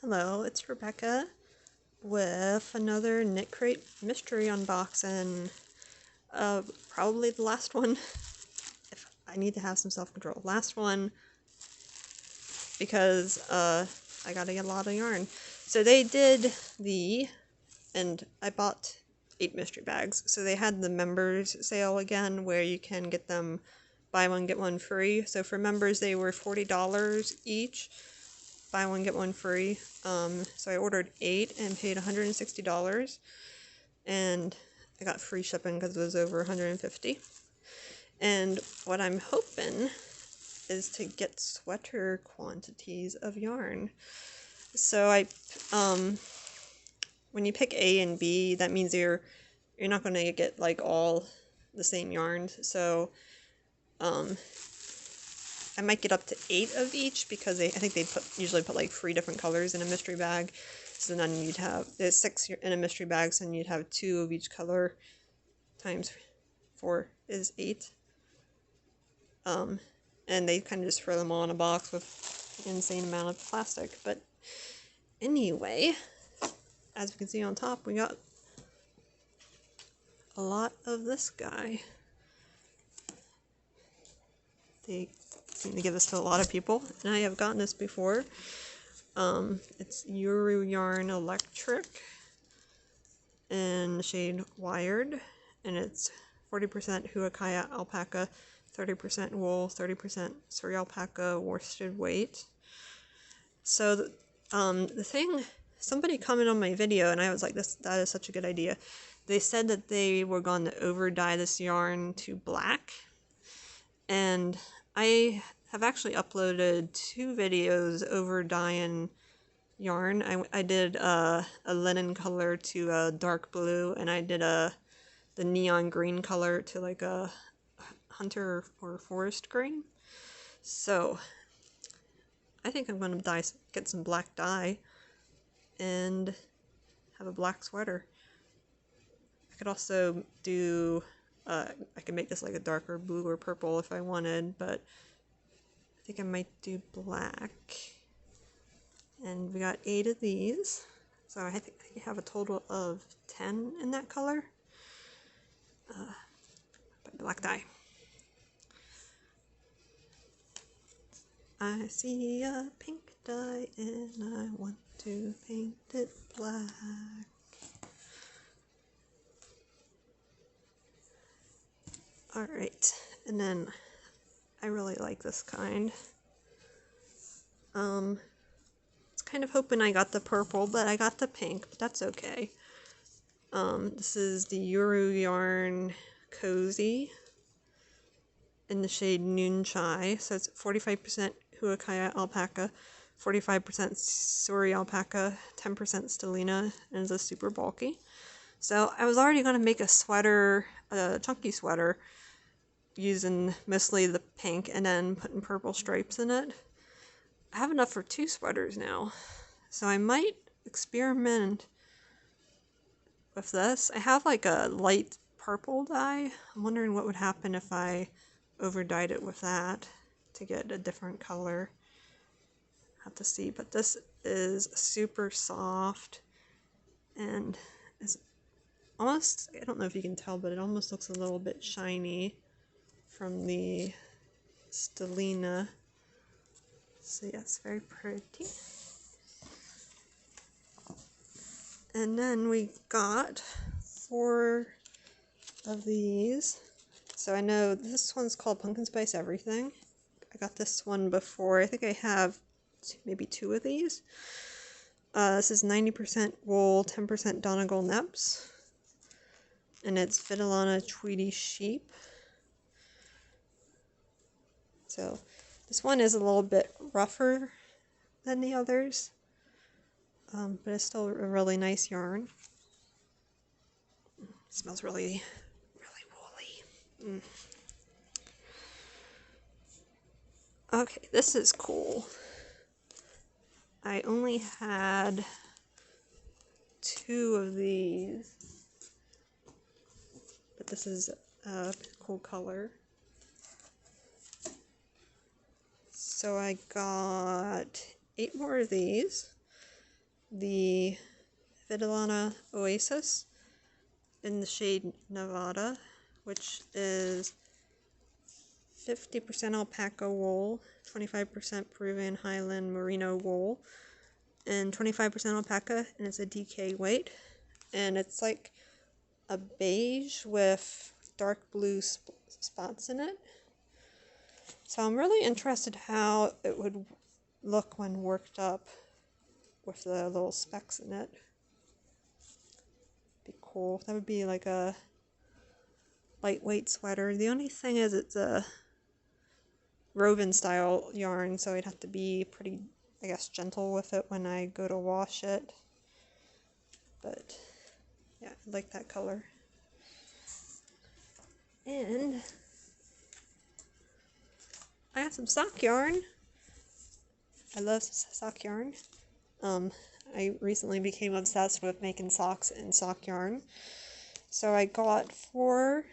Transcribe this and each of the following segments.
Hello, it's Rebecca with another KnitCrate mystery unboxing. Probably the last one. If I need to have some self-control. Last one because I gotta get a lot of yarn. So they did and I bought 8 mystery bags. So they had the members sale again where you can get them buy one get one free. So for members they were $40 each. Buy one get one free. So I ordered 8 and paid $160, and I got free shipping because it was over $150. And what I'm hoping is to get sweater quantities of yarn. So when you pick A and B, that means you're not going to get like all the same yarns. So I might get up to 8 of each because I think they usually put like 3 different colors in a mystery bag. So then you'd have, there's 6 in a mystery bag, so then you'd have 2 of each color times 4 is 8. And they kind of just throw them all in a box with an insane amount of plastic. But anyway, as we can see on top, we got a lot of this guy. They seem to give this to a lot of people, and I have gotten this before. It's Uru Yarn Electric in the shade Wired, and it's 40% Huacaya alpaca, 30% wool, 30% Suri alpaca worsted weight. So the thing, somebody commented on my video, and I was like, that is such a good idea. They said that they were going to over dye this yarn to black, and I have actually uploaded 2 videos over dyeing yarn. I did a linen color to a dark blue, and I did the neon green color to like a hunter or forest green. So I think I'm going to get some black dye and have a black sweater. I could also do I could make this like a darker blue or purple if I wanted, but I think I might do black. And we got 8 of these, so I think I have a total of 10 in that color. Black dye. I see a pink dye and I want to paint it black. Alright, and then I really like this kind. It's kind of hoping I got the purple, but I got the pink, but that's okay. This is the Uru Yarn Cozy in the shade Noon Chai. So it's 45% Huacaya alpaca, 45% Suri alpaca, 10% Stellina, and it's a super bulky. So I was already going to make a sweater, a chunky sweater, using mostly the pink and then putting purple stripes in it. I have enough for 2 sweaters now, so I might experiment with this. I have like a light purple dye. I'm wondering what would happen if I over dyed it with that to get a different color. Have to see, but this is super soft and it's almost, I don't know if you can tell, but it almost looks a little bit shiny from the Stellina. So yeah, it's very pretty. And then we got 4 of these. So I know this one's called Pumpkin Spice Everything. I got this one before. I think I have maybe 2 of these. This is 90% wool, 10% Donegal Neps. And it's Vitalana Tweedy Sheep. So this one is a little bit rougher than the others, but it's still a really nice yarn. It smells really, really woolly. Okay, this is cool. I only had 2 of these, but this is a cool color. So I got 8 more of these. the Vidalana Oasis in the shade Nevada, which is 50% alpaca wool, 25% Peruvian Highland merino wool, and 25% alpaca, and it's a DK weight. And it's like a beige with dark blue spots in it. So I'm really interested how it would look when worked up with the little specks in it. Be cool. That would be like a lightweight sweater. The only thing is it's a woven style yarn, so I'd have to be pretty, I guess, gentle with it when I go to wash it. But yeah, I like that color. And I got some sock yarn. I love sock yarn. I recently became obsessed with making socks in sock yarn. So I got 4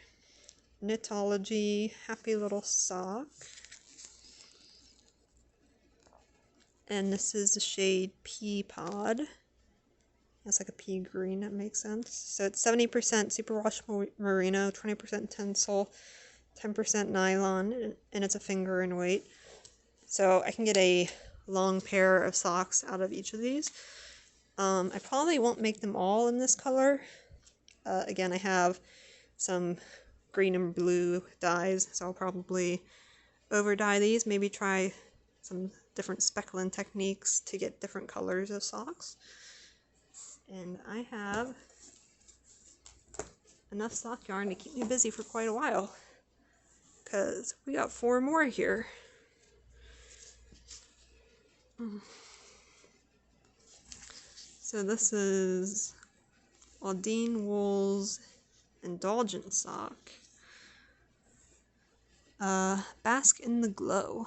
Knitology Happy Little Sock. And this is the shade Pea Pod. It's like a pea green, that makes sense. So it's 70% superwash merino, 20% tencel, 10% nylon, and it's a finger in weight. So I can get a long pair of socks out of each of these. I probably won't make them all in this color. Again, I have some green and blue dyes, so I'll probably over dye these, maybe try some different speckling techniques to get different colors of socks. And I have enough sock yarn to keep me busy for quite a while, because we got 4 more here. So this is Aldine Wool's Indulgent Sock. Bask in the Glow.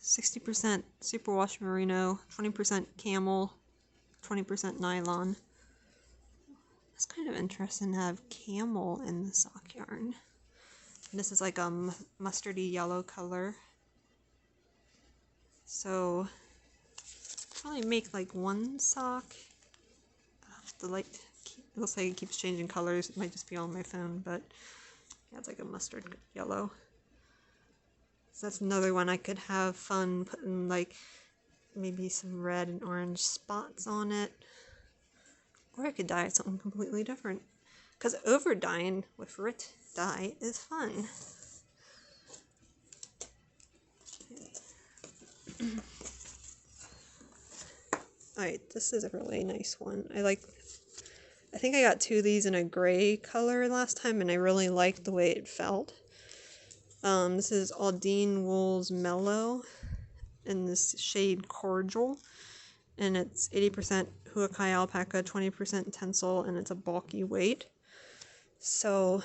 60% superwash merino, 20% camel, 20% nylon. It's kind of interesting to have camel in the sock yarn. And this is like a mustardy yellow color. So probably make like 1 sock. The light, it looks like it keeps changing colors. It might just be on my phone, but yeah, it's like a mustard yellow. So that's another one I could have fun putting like maybe some red and orange spots on it. Or I could dye it something completely different. Because over dyeing with Rit dye is fun. Alright, this is a really nice one. I think I got 2 of these in a gray color last time, and I really liked the way it felt. This is Aldine Wool's Mellow in this shade Cordial, and it's 80% Huakai alpaca, 20% tencel, and it's a bulky weight. So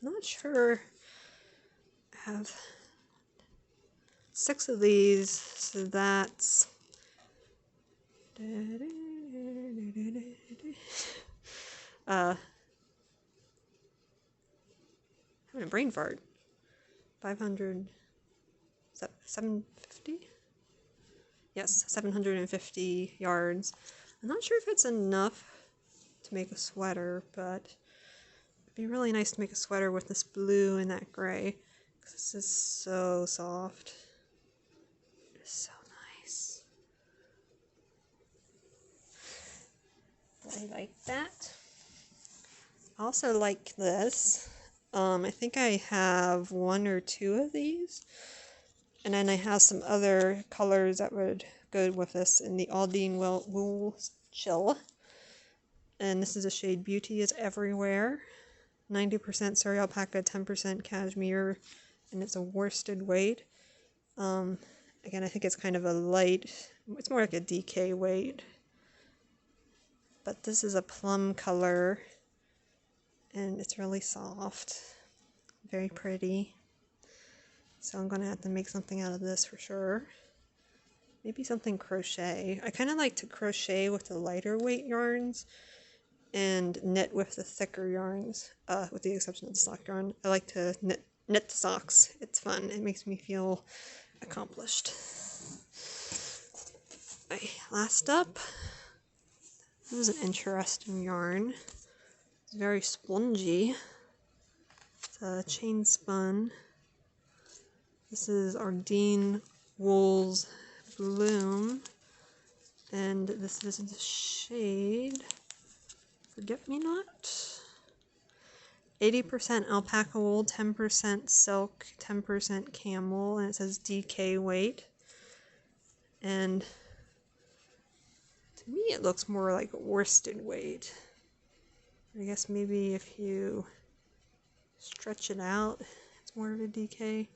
I'm not sure. I have 6 of these, so that's having a brain fart. 500, 750? Yes, 750 yards. I'm not sure if it's enough to make a sweater, but it'd be really nice to make a sweater with this blue and that gray, because this is so soft. It's so nice. I like that. I also like this. I think I have 1 or 2 of these, and then I have some other colors that would go with this in the Aldine Wool Chill, and this is a shade Beauty is Everywhere, 90% Surrey alpaca, 10% cashmere, and it's a worsted weight. Again, I think it's kind of a light, it's more like a DK weight, but this is a plum color. And it's really soft, very pretty. So I'm going to have to make something out of this for sure. Maybe something crochet. I kind of like to crochet with the lighter weight yarns and knit with the thicker yarns, with the exception of the sock yarn. I like to knit the socks. It's fun. It makes me feel accomplished. Right, last up, This is an interesting yarn. It's very spongy. It's a chain spun. This is Ardeen Wool's Bloom. And this is the shade Forget Me Not. 80% alpaca wool, 10% silk, 10% camel, and it says DK weight. And to me it looks more like worsted weight. I guess maybe if you stretch it out, it's more of a DK.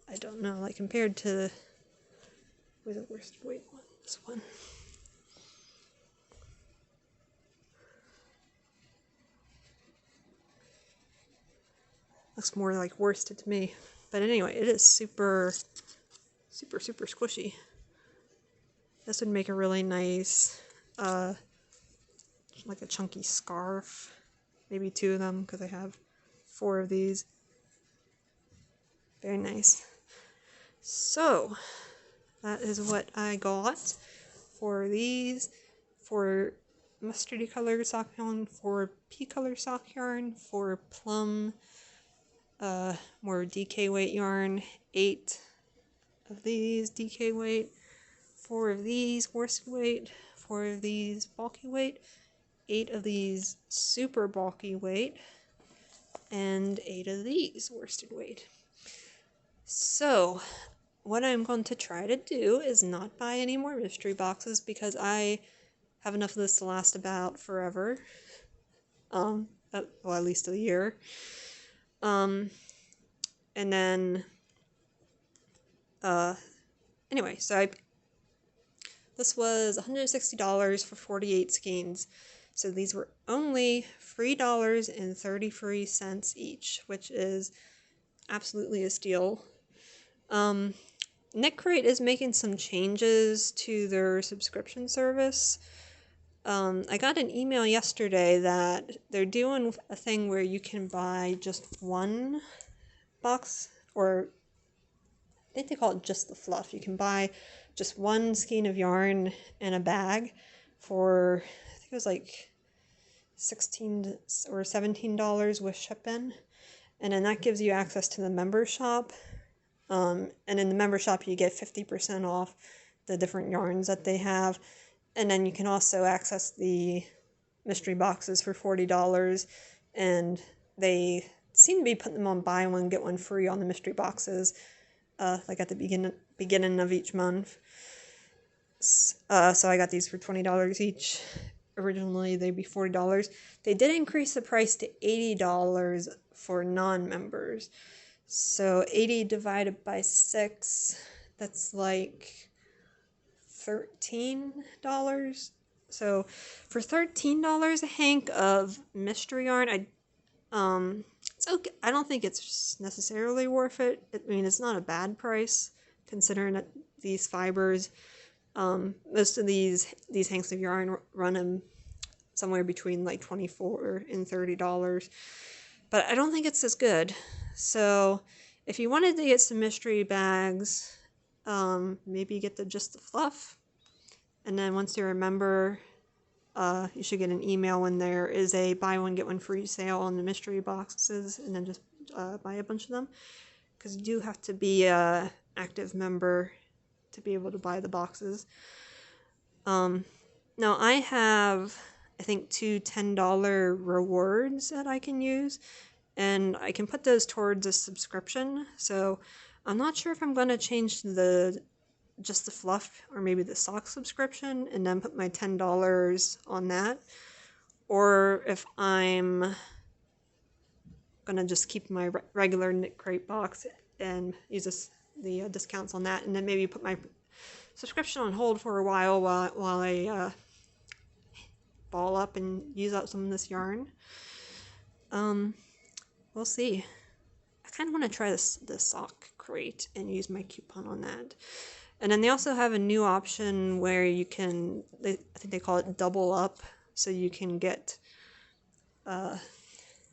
I don't know, like compared to with a worsted weight one, this one. Looks more like worsted to me. But anyway, it is super squishy. This would make a really nice, like a chunky scarf. Maybe 2 of them, because I have 4 of these. Very nice. So, that is what I got for these. For mustardy color sock yarn, for pea color sock yarn, for plum, more DK weight yarn, 8 of these DK weight, 4 of these worsted weight, 4 of these bulky weight, 8 of these super bulky weight, and 8 of these worsted weight. So, what I'm going to try to do is not buy any more mystery boxes because I have enough of this to last about forever. Well, at least a year. And then, anyway, so this was $160 for 48 skeins. So these were only $3.33 each, which is absolutely a steal. KnitCrate is making some changes to their subscription service. I got an email yesterday that they're doing a thing where you can buy just one box, or I think they call it just the fluff. You can buy just one skein of yarn and a bag for, I think it was like $16 or $17 with shipping. And then that gives you access to the member shop. And in the member shop you get 50% off the different yarns that they have. And then you can also access the mystery boxes for $40. And they seem to be putting them on buy one, get one free on the mystery boxes, like at the beginning of each month. So I got these for $20 each. Originally they'd be $40. They did increase the price to $80 for non-members. So 80 divided by 6, that's like $13. So for $13 a hank of mystery yarn, it's okay. I don't think it's necessarily worth it. I mean, it's not a bad price considering that these fibers, most of these hanks of yarn run them somewhere between like $24 and $30. But I don't think it's as good. So if you wanted to get some mystery bags, maybe get just the fluff. And then once you're a member, you should get an email when there is a buy one get one free sale on the mystery boxes, and then just buy a bunch of them. Because you do have to be an active member to be able to buy the boxes. Now I have, I think, 2 $10 rewards that I can use, and I can put those towards a subscription. So I'm not sure if I'm going to change to just the fluff or maybe the sock subscription and then put my $10 on that, or if I'm going to just keep my regular KnitCrate box and use the discounts on that, and then maybe put my subscription on hold for a while I ball up and use up some of this yarn. We'll see. I kind of want to try the sock crate and use my coupon on that. And then they also have a new option where you can, I think they call it double up, so you can get,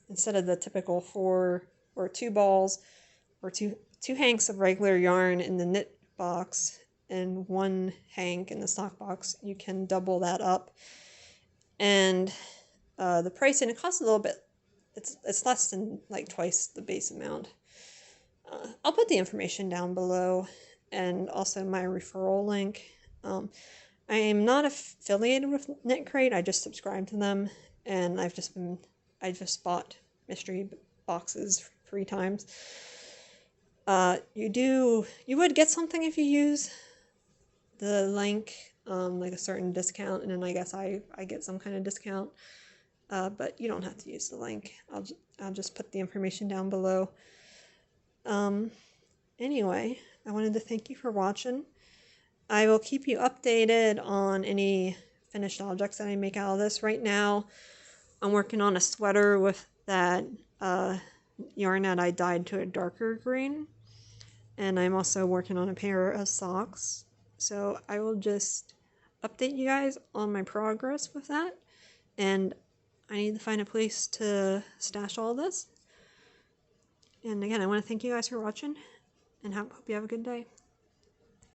instead of the typical 4 or 2 balls or two hanks of regular yarn in the knit box, and one hank in the stock box, you can double that up. And the pricing, it costs a little bit, it's less than like twice the base amount. I'll put the information down below and also my referral link. I am not affiliated with KnitCrate, I just subscribe to them, and I just bought mystery boxes 3 times. You would get something if you use the link, like a certain discount, and then I guess I get some kind of discount. But you don't have to use the link. I'll just put the information down below. Anyway, I wanted to thank you for watching. I will keep you updated on any finished objects that I make out of this. Right now, I'm working on a sweater with that yarn that I dyed to a darker green. And I'm also working on a pair of socks. So I will just update you guys on my progress with that. And I need to find a place to stash all this. And again, I want to thank you guys for watching, and hope you have a good day.